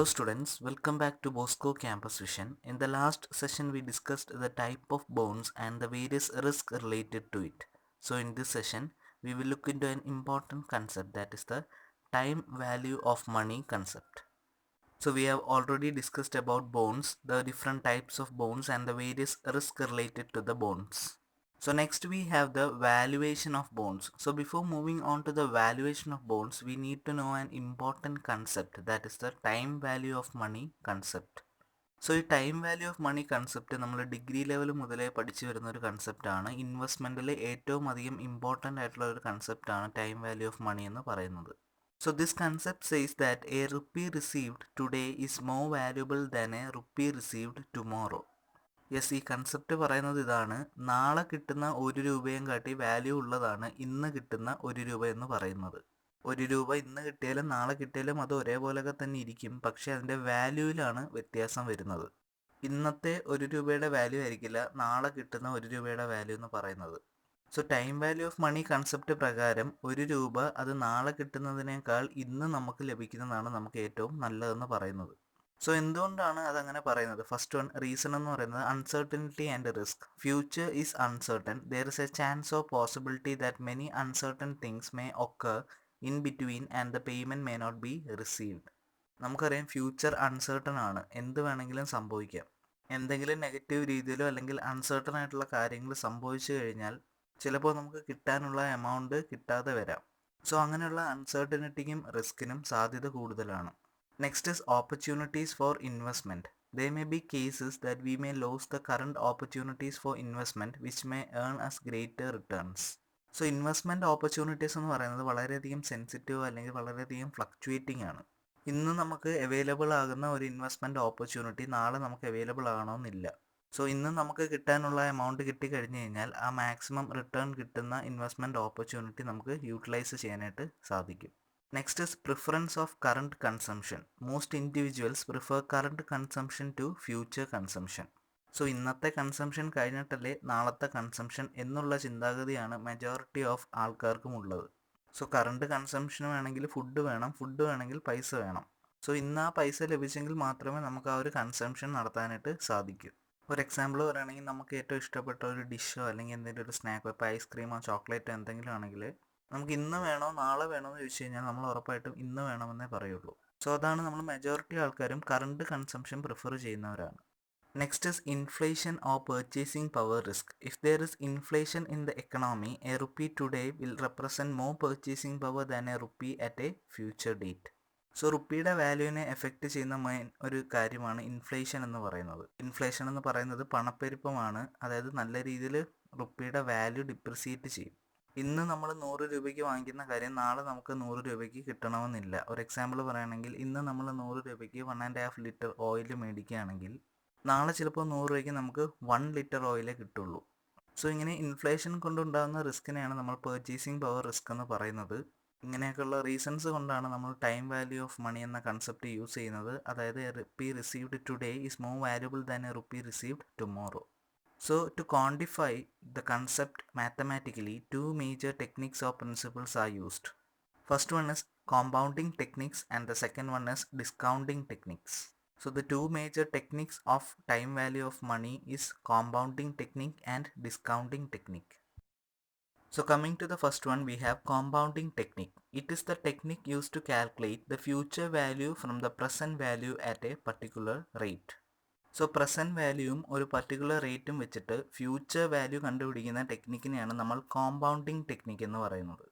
Hello students, welcome back to Bosco Campus Vision. In the last session we discussed the type of bonds and the various risks related to it. So in this session we will look into an important concept, that is the time value of money concept. So we have already discussed about bonds, the different types of bonds and the various risks related to the bonds. So next we have the valuation of bonds. So before moving on to the valuation of bonds, we need to know an important concept, that is the time value of money concept. So ഈ time value of money concept നമ്മൾ degree level മുതലേ പഠിച്ചു വരുന്ന ഒരു കൺസെപ്റ്റാണ്. ഇൻവെസ്റ്റ്മെൻറ്റിൽ ഏറ്റവും അധികം important ആയിട്ടുള്ള ഒരു കൺസെപ്റ്റാണ് ടൈം വാല്യൂ ഓഫ് മണി എന്ന് പറയുന്നത്. So this concept says that A rupee received today is more valuable than a rupee received tomorrow. Yes, ഈ കൺസെപ്റ്റ് പറയുന്നത് ഇതാണ്: നാളെ കിട്ടുന്ന ഒരു രൂപയും കാട്ടി വാല്യൂ ഉള്ളതാണ് ഇന്ന് കിട്ടുന്ന ഒരു രൂപ എന്ന് പറയുന്നത്. ഒരു രൂപ ഇന്ന് കിട്ടിയാലും നാളെ കിട്ടിയാലും അത് ഒരേപോലെയൊക്കെ തന്നെ ഇരിക്കും, പക്ഷേ അതിൻ്റെ വാല്യൂവിലാണ് വ്യത്യാസം വരുന്നത്. ഇന്നത്തെ ഒരു രൂപയുടെ വാല്യൂ ആയിരിക്കില്ല നാളെ കിട്ടുന്ന ഒരു രൂപയുടെ വാല്യൂ എന്ന് പറയുന്നത്. So time value of money concept പ്രകാരം ഒരു രൂപ അത് നാളെ കിട്ടുന്നതിനേക്കാൾ ഇന്ന് നമുക്ക് ലഭിക്കുന്നതാണ് നമുക്ക് ഏറ്റവും നല്ലതെന്ന് പറയുന്നത്. സോ എന്തുകൊണ്ടാണ് അതങ്ങനെ പറയുന്നത്? ഫസ്റ്റ് വൺ റീസൺ എന്ന് പറയുന്നത് uncertainty and risk. Future is uncertain. There is a chance of possibility that many uncertain things may occur in between and the payment may not be received. നമുക്കറിയാം future uncertain ആണ്, എന്ത് വേണമെങ്കിലും സംഭവിക്കാം. എന്തെങ്കിലും negative രീതിയിലോ അല്ലെങ്കിൽ അൺസർട്ടൺ ആയിട്ടുള്ള കാര്യങ്ങൾ സംഭവിച്ചു കഴിഞ്ഞാൽ ചിലപ്പോൾ നമുക്ക് കിട്ടാനുള്ള എമൗണ്ട് കിട്ടാതെ വരാം. സോ അങ്ങനെയുള്ള അൺസർട്ടനിറ്റിക്കും റിസ്കിനും സാധ്യത കൂടുതലാണ്. Next is opportunities for investment. There may be cases that we may lose the current opportunities for investment which may earn us greater returns. So investment opportunities എന്ന് പറയുന്നത് വളരെയധികം സെൻസിറ്റീവ് അല്ലെങ്കിൽ വളരെയധികം ഫ്ലക്ച്വേറ്റിംഗ് ആണ്. ഇന്ന് നമുക്ക് അവൈലബിൾ ആകുന്ന ഒരു ഇൻവെസ്റ്റ്മെൻറ്റ് ഓപ്പർച്യൂണിറ്റി നാളെ നമുക്ക് അവൈലബിൾ ആകണമെന്നില്ല. സോ ഇന്ന് നമുക്ക് കിട്ടാനുള്ള എമൗണ്ട് കിട്ടിക്കഴിഞ്ഞ് കഴിഞ്ഞാൽ ആ മാക്സിമം റിട്ടേൺ കിട്ടുന്ന ഇൻവെസ്റ്റ്മെൻറ്റ് ഓപ്പർച്യൂണിറ്റി നമുക്ക് യൂട്ടിലൈസ് ചെയ്യാനായിട്ട് സാധിക്കും. Next is preference of current consumption. Most individuals prefer current consumption to future consumption. So ഇന്നത്തെ കൺസംഷൻ കഴിഞ്ഞിട്ടല്ലേ നാളത്തെ കൺസംഷൻ എന്നുള്ള ചിന്താഗതിയാണ് മെജോറിറ്റി ഓഫ് ആൾക്കാർക്കും ഉള്ളത്. സോ കറണ്ട് കൺസംഷൻ വേണമെങ്കിൽ ഫുഡ് വേണം, ഫുഡ് വേണമെങ്കിൽ പൈസ വേണം. സോ ഇന്ന് ആ പൈസ ലഭിച്ചെങ്കിൽ മാത്രമേ നമുക്ക് ആ ഒരു കൺസംഷൻ നടത്താനായിട്ട് സാധിക്കൂ. ഒരു എക്സാമ്പിൾ പറയുകയാണെങ്കിൽ നമുക്ക് ഏറ്റവും ഇഷ്ടപ്പെട്ട ഒരു ഡിഷോ അല്ലെങ്കിൽ എന്തെങ്കിലും ഒരു സ്നാക്കോ, ഇപ്പോൾ ഐസ്ക്രീമോ ചോക്ലേറ്റോ എന്തെങ്കിലും ആണെങ്കിൽ നമുക്ക് ഇന്ന് വേണോ നാളെ വേണോ എന്ന് ചോദിച്ചു കഴിഞ്ഞാൽ നമ്മൾ ഉറപ്പായിട്ടും ഇന്ന് വേണമെന്നേ പറയുള്ളൂ. സോ അതാണ് നമ്മൾ മെജോറിറ്റി ആൾക്കാരും കറണ്ട് കൺസംഷൻ പ്രിഫർ ചെയ്യുന്നവരാണ്. Next is inflation or purchasing power risk. If there is inflation in the economy, a rupee today will represent more purchasing power than a rupee at a future date. So റുപ്പിയുടെ വാല്യൂവിനെ effect ചെയ്യുന്ന main ഒരു കാര്യമാണ് inflation എന്ന് പറയുന്നത്. Inflation എന്ന് പറയുന്നത് പണപ്പെരുപ്പമാണ്, അതായത് നല്ല രീതിയിൽ റുപ്പിയുടെ വാല്യൂ ഡിപ്രിസിയേറ്റ് ചെയ്യും. ഇന്ന് നമ്മൾ 100 രൂപയ്ക്ക് വാങ്ങിക്കുന്ന കാര്യം നാളെ നമുക്ക് 100 രൂപയ്ക്ക് കിട്ടണമെന്നില്ല. ഒരു എക്സാമ്പിൾ പറയുകയാണെങ്കിൽ ഇന്ന് നമ്മൾ 100 രൂപയ്ക്ക് 1.5 ലിറ്റർ ഓയിൽ മേടിക്കുകയാണെങ്കിൽ നാളെ ചിലപ്പോൾ 100 രൂപയ്ക്ക് നമുക്ക് 1 ലിറ്റർ ഓയിലേ കിട്ടുള്ളൂ. സോ ഇങ്ങനെ ഇൻഫ്ലേഷൻ കൊണ്ടുണ്ടാകുന്ന റിസ്കിനെയാണ് നമ്മൾ പർച്ചേസിംഗ് പവർ റിസ്ക് എന്ന് പറയുന്നത്. ഇങ്ങനെയൊക്കെയുള്ള റീസൺസ് കൊണ്ടാണ് നമ്മൾ ടൈം വാല്യൂ ഓഫ് മണി എന്ന കൺസെപ്റ്റ് യൂസ് ചെയ്യുന്നത്. അതായത് A rupee received today is more valuable than a rupee received tomorrow. So to quantify the concept mathematically, two major techniques or principles are used. First one is compounding techniques and the second one is discounting techniques. So the two major techniques of time value of money is compounding technique and discounting technique. So coming to the first one, we have compounding technique. It is the technique used to calculate the future value from the present value at a particular rate. So present വാല്യൂവും ഒരു particular റേറ്റും വെച്ചിട്ട് future value കണ്ടുപിടിക്കുന്ന ടെക്നിക്കിനെയാണ് നമ്മൾ compounding technique എന്ന് പറയുന്നത്.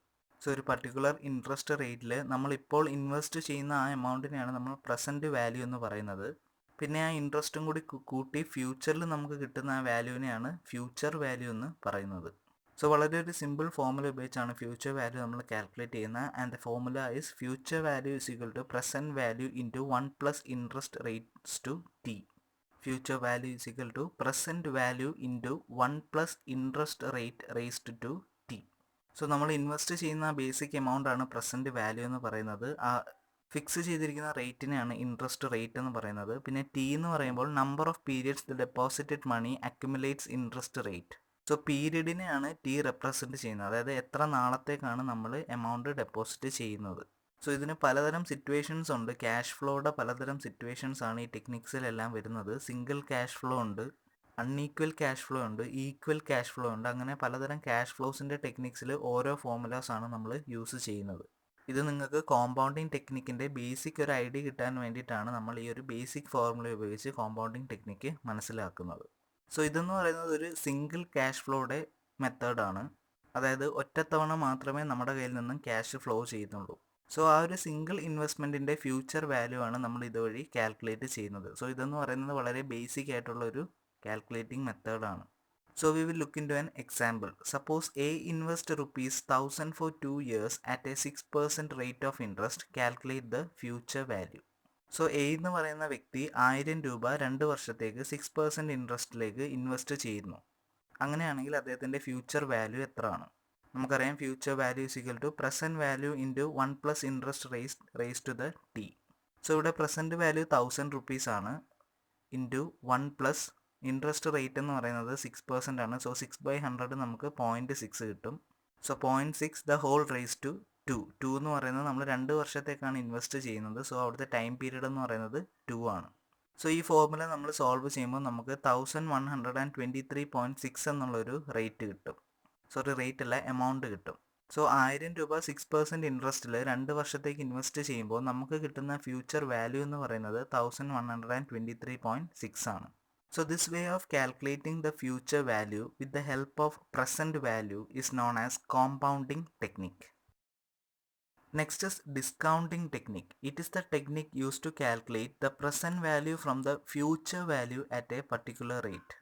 So ഒരു particular interest റേറ്റിൽ നമ്മളിപ്പോൾ ഇൻവെസ്റ്റ് ചെയ്യുന്ന ആ എമൗണ്ടിനെയാണ് നമ്മൾ പ്രസൻറ്റ് വാല്യൂ എന്ന് പറയുന്നത്. പിന്നെ ആ ഇൻട്രസ്റ്റും കൂടി കൂട്ടി ഫ്യൂച്ചറിൽ നമുക്ക് കിട്ടുന്ന ആ വാല്യൂവിനെയാണ് ഫ്യൂച്ചർ വാല്യൂ എന്ന് പറയുന്നത്. സോ വളരെ ഒരു സിമ്പിൾ ഫോർമുല ഉപയോഗിച്ചാണ് ഫ്യൂച്ചർ വാല്യൂ നമ്മൾ കാൽക്കുലേറ്റ് ചെയ്യുന്നത്. And the formula is future value is equal to present value into 1 plus interest rates to T. Future value is equal to present value into 1 plus interest rate raised to t. So നമ്മൾ invest ചെയ്യുന്ന basic amount ആണ് present value എന്ന് പറയുന്നത്. ആ fix ചെയ്തിരിക്കുന്ന റേറ്റിനെയാണ് interest rate എന്ന് പറയുന്നത്. പിന്നെ ടി എന്ന് പറയുമ്പോൾ number of periods the deposited money accumulates interest rate. So പീരീഡിനെയാണ് ടി റെപ്രസെൻറ്റ് ചെയ്യുന്നത്, അതായത് എത്ര നാളത്തേക്കാണ് നമ്മൾ എമൗണ്ട് ഡെപ്പോസിറ്റ് ചെയ്യുന്നത്. സോ ഇതിന് പലതരം സിറ്റുവേഷൻസ് ഉണ്ട്. ക്യാഷ് ഫ്ലോയുടെ പലതരം സിറ്റുവേഷൻസ് ആണ് ഈ ടെക്നിക്സിലെല്ലാം വരുന്നത്. സിംഗിൾ ക്യാഷ് ഫ്ലോ ഉണ്ട്, അൺഈക്വൽ ക്യാഷ് ഫ്ലോ ഉണ്ട്, ഈക്വൽ ക്യാഷ് ഫ്ലോ ഉണ്ട്. അങ്ങനെ പലതരം ക്യാഷ് ഫ്ലോസിൻ്റെ ടെക്നിക്സിൽ ഓരോ ഫോർമുലാസ് ആണ് നമ്മൾ യൂസ് ചെയ്യുന്നത്. ഇത് നിങ്ങൾക്ക് കോമ്പൗണ്ടിങ് ടെക്നിക്കിൻ്റെ ബേസിക് ഒരു ഐഡിയ കിട്ടാൻ വേണ്ടിയിട്ടാണ് നമ്മൾ ഈ ഒരു ബേസിക് ഫോർമുല ഉപയോഗിച്ച് കോമ്പൗണ്ടിങ് ടെക്നിക്ക് മനസ്സിലാക്കുന്നത്. സോ ഇതെന്ന് പറയുന്നത് ഒരു സിംഗിൾ ക്യാഷ് ഫ്ലോയുടെ മെത്തേഡാണ്. അതായത് ഒറ്റത്തവണ മാത്രമേ നമ്മുടെ കയ്യിൽ നിന്നും ക്യാഷ് ഫ്ലോ ചെയ്യുന്നുള്ളൂ. സോ ആ ഒരു സിംഗിൾ ഇൻവെസ്റ്റ്മെൻറ്റിൻ്റെ ഫ്യൂച്ചർ വാല്യൂ ആണ് നമ്മൾ ഇതുവഴി കാൽക്കുലേറ്റ് ചെയ്യുന്നത്. സോ ഇതെന്ന് പറയുന്നത് വളരെ ബേസിക് ആയിട്ടുള്ള ഒരു കാൽക്കുലേറ്റിംഗ് മെത്തേഡാണ്. So we will look into an example. Suppose A invest rupees 1000 for 2 years at a 6% rate of interest. Calculate the future value. So A എന്ന് പറയുന്ന വ്യക്തി 1000 രൂപ 2 വർഷത്തേക്ക് 6% ഇൻട്രസ്റ്റിലേക്ക് ഇൻവെസ്റ്റ് ചെയ്യുന്നു. അങ്ങനെയാണെങ്കിൽ അദ്ദേഹത്തിൻ്റെ ഫ്യൂച്ചർ വാല്യൂ എത്രയാണ്? നമുക്കറിയാം future value is equal to present value into 1 plus interest raise to the T. So ഇവിടെ പ്രസൻറ്റ് വാല്യൂ 1000 റുപ്പീസ് ആണ്, ഇൻറ്റു 1 പ്ലസ് ഇൻട്രസ്റ്റ് റേറ്റ് എന്ന് പറയുന്നത് 6% ആണ്. സോ 6/100 നമുക്ക് 0.6 കിട്ടും. So 0.6 the whole raise to 2 എന്ന് പറയുന്നത് നമ്മൾ 2 വർഷത്തേക്കാണ് ഇൻവെസ്റ്റ് ചെയ്യുന്നത്. സോ അവിടുത്തെ ടൈം പീരീഡ് എന്ന് പറയുന്നത് 2 ആണ്. സോ ഈ ഫോർമുല നമ്മൾ സോൾവ് ചെയ്യുമ്പോൾ നമുക്ക് 1123.6 എന്നുള്ളൊരു റേറ്റ് കിട്ടും. സോറി, റേറ്റ് അല്ല, എമൗണ്ട് കിട്ടും. സോ 1000 രൂപ 6% ഇൻട്രസ്റ്റിൽ 2 വർഷത്തേക്ക് ഇൻവെസ്റ്റ് ചെയ്യുമ്പോൾ നമുക്ക് കിട്ടുന്ന ഫ്യൂച്ചർ വാല്യൂ എന്ന് പറയുന്നത് 1123.6 ആണ്. So this way of calculating the future value with the help of present value is known as compounding technique. Next is discounting technique. It is the technique used to calculate the present value from the future value at a particular rate.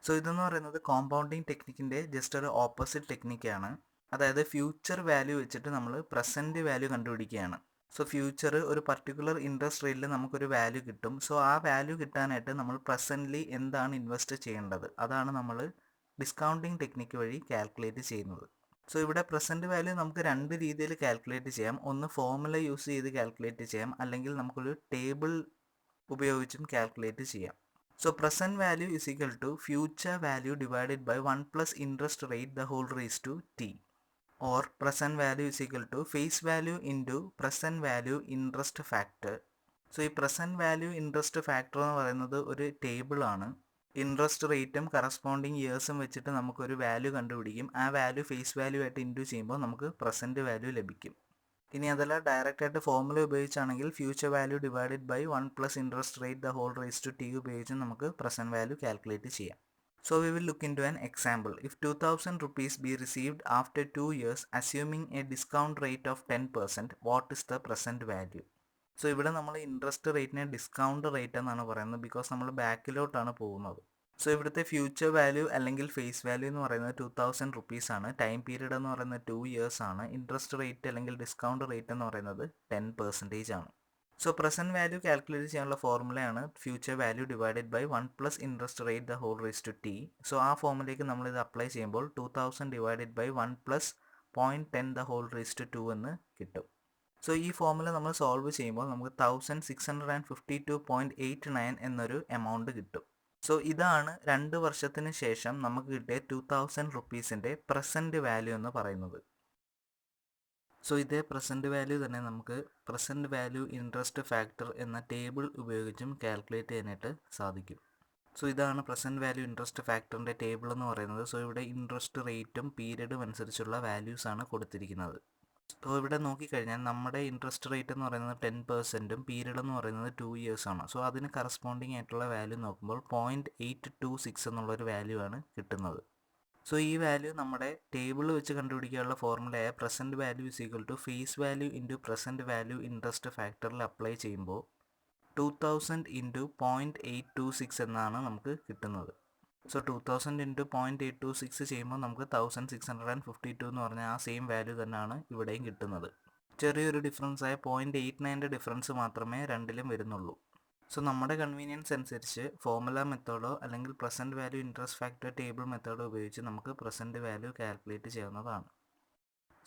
So ഇതെന്ന് പറയുന്നത് compounding ടെക്നിക്കിൻ്റെ just ഒരു opposite ടെക്നിക്കാണ്. അതായത് future value വെച്ചിട്ട് നമ്മൾ present value കണ്ടുപിടിക്കുകയാണ്. So future ഒരു particular interest റേറ്റിൽ നമുക്കൊരു value കിട്ടും. സോ ആ വാല്യൂ കിട്ടാനായിട്ട് നമ്മൾ പ്രസൻ്റ്ലി എന്താണ് ഇൻവെസ്റ്റ് ചെയ്യേണ്ടത്, അതാണ് നമ്മൾ ഡിസ്കൗണ്ടിങ് ടെക്നിക്ക് വഴി കാൽക്കുലേറ്റ് ചെയ്യുന്നത്. സോ ഇവിടെ പ്രസൻറ്റ് വാല്യൂ നമുക്ക് 2 രീതിയിൽ കാൽക്കുലേറ്റ് ചെയ്യാം. ഒന്ന് ഫോർമുല യൂസ് ചെയ്ത് കാൽക്കുലേറ്റ് ചെയ്യാം, അല്ലെങ്കിൽ നമുക്കൊരു ടേബിൾ ഉപയോഗിച്ചും കാൽക്കുലേറ്റ് ചെയ്യാം. So present value is equal to future value divided by 1 plus interest rate the whole raise to T. Or present value is equal to face value into present value interest factor. So ഈ present value interest factor എന്ന് പറയുന്നത് ഒരു ടേബിളാണ്. Interest റേറ്റും corresponding ഇയേഴ്സും വെച്ചിട്ട് നമുക്കൊരു value കണ്ടുപിടിക്കും. ആ value face value ആയിട്ട് ഇൻറ്റു ചെയ്യുമ്പോൾ നമുക്ക് പ്രസൻറ്റ് വാല്യൂ ലഭിക്കും. ഇനി അതല്ല ഡയറക്റ്റ് ആയിട്ട് ഫോർമുല ഉപയോഗിച്ചാണെങ്കിൽ future value divided by 1 plus interest rate the whole raise to T ഉപയോഗിച്ച് നമുക്ക് പ്രസൻറ്റ് വാല്യൂ കാൽക്കുലേറ്റ് ചെയ്യാം. So we will look into an example. If 2000 rupees be received after 2 years assuming a discount rate of 10%, what is the present value? So ഇവിടെ നമ്മൾ interest റേറ്റിനെ discount rate എന്നാണ് പറയുന്നത്, because നമ്മൾ ബാക്കിലോട്ടാണ് പോകുന്നത്. So ഇവിടുത്തെ future value അല്ലെങ്കിൽ face value എന്ന് പറയുന്നത് 2000 റുപ്പീസ് ആണ്. ടൈം പീരീഡ് എന്ന് പറയുന്നത് 2 ഇയേഴ്സ് ആണ്. ഇൻട്രസ്റ്റ് റേറ്റ് അല്ലെങ്കിൽ ഡിസ്കൗണ്ട് റേറ്റ് എന്ന് പറയുന്നത് 10% ആണ്. സോ പ്രസൻറ്റ് വാല്യൂ കാൽക്കുലേറ്റ് ചെയ്യാനുള്ള ഫോർമുലയാണ് future value divided by 1 plus interest rate the whole raise to T. So ആ ഫോർമുലയ്ക്ക് നമ്മളിത് അപ്ലൈ ചെയ്യുമ്പോൾ 2000 divided by 1 plus 0.10 the whole raise to 2 എന്ന് കിട്ടും. സോ ഈ ഫോർമുല നമ്മൾ സോൾവ് ചെയ്യുമ്പോൾ നമുക്ക് 1652.89 എന്നൊരു എമൗണ്ട് കിട്ടും. സോ ഇതാണ് 2 വർഷത്തിന് ശേഷം നമുക്ക് കിട്ടിയ 2000 റുപ്പീസിൻ്റെ പ്രസൻറ്റ് വാല്യൂ എന്ന് പറയുന്നത്. സോ ഇതേ പ്രസൻറ്റ് വാല്യൂ തന്നെ നമുക്ക് പ്രസൻറ്റ് വാല്യൂ ഇൻട്രസ്റ്റ് ഫാക്ടർ എന്ന ടേബിൾ ഉപയോഗിച്ചും കാൽക്കുലേറ്റ് ചെയ്യാനായിട്ട് സാധിക്കും. സോ ഇതാണ് പ്രസൻറ്റ് വാല്യൂ ഇൻട്രസ്റ്റ് ഫാക്ടറിൻ്റെ ടേബിൾ എന്ന് പറയുന്നത്. സോ ഇവിടെ ഇൻട്രസ്റ്റ് റേറ്റും പീരീഡും അനുസരിച്ചുള്ള വാല്യൂസാണ് കൊടുത്തിരിക്കുന്നത്. സോ ഇവിടെ നോക്കിക്കഴിഞ്ഞാൽ നമ്മുടെ ഇൻട്രസ്റ്റ് റേറ്റ് എന്ന് പറയുന്നത് 10%ഉം പീരീഡ് എന്ന് പറയുന്നത് 2 ഇയേഴ്സ് ആണ്. സോ അതിന് കറസ്പോണ്ടിങ് ആയിട്ടുള്ള വാല്യൂ നോക്കുമ്പോൾ 0.826 എന്നുള്ളൊരു വാല്യൂ ആണ് കിട്ടുന്നത്. സോ ഈ വാല്യൂ നമ്മുടെ ടേബിൾ വെച്ച് കണ്ടുപിടിക്കാനുള്ള ഫോർമുലയായ present value is equal to face value into present value interest ഫാക്ടറിൽ അപ്ലൈ ചെയ്യുമ്പോൾ 2000 ഇൻറ്റു 0.826 എന്നാണ് നമുക്ക് കിട്ടുന്നത്. സോ 2000 ഇൻറ്റു 0.826 ചെയ്യുമ്പോൾ നമുക്ക് 1652 എന്ന് പറഞ്ഞാൽ ആ സെയിം വാല്യൂ തന്നെയാണ് ഇവിടെയും കിട്ടുന്നത്. ചെറിയൊരു ഡിഫറൻസ് ആയ 0.89ൻ്റെ ഡിഫറൻസ് മാത്രമേ രണ്ടിലും വരുന്നുള്ളൂ. സോ നമ്മുടെ കൺവീനിയൻസ് അനുസരിച്ച് ഫോർമുല മെത്തേഡോ അല്ലെങ്കിൽ present value interest factor table മെത്തേഡോ ഉപയോഗിച്ച് നമുക്ക് പ്രസൻറ്റ് വാല്യൂ കാൽക്കുലേറ്റ് ചെയ്യാവുന്നതാണ്.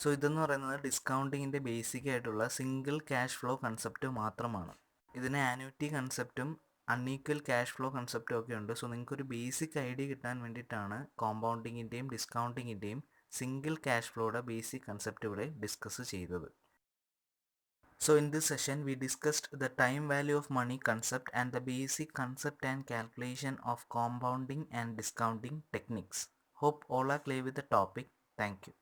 സോ ഇതെന്ന് പറയുന്നത് ഡിസ്കൗണ്ടിങ്ങിൻ്റെ ബേസിക് ആയിട്ടുള്ള സിംഗിൾ ക്യാഷ് ഫ്ലോ കൺസെപ്റ്റ് മാത്രമാണ്. ഇതിന് ആനുവിറ്റി കൺസെപ്റ്റും അൺഈക്വൽ ക്യാഷ് ഫ്ലോ കൺസെപ്റ്റും ഒക്കെ ഉണ്ട്. സോ നിങ്ങൾക്കൊരു ബേസിക് ഐഡിയ കിട്ടാൻ വേണ്ടിയിട്ടാണ് കോമ്പൗണ്ടിങ്ങിൻ്റെയും ഡിസ്കൗണ്ടിങ്ങിൻ്റെയും സിംഗിൾ ക്യാഷ് ഫ്ലോയുടെ ബേസിക് കൺസെപ്റ്റ് ഇവിടെ ഡിസ്കസ് ചെയ്തത്. So in this session we discussed the time value of money concept and the basic concept and calculation of compounding and discounting techniques. Hope all are clear with the topic. Thank you.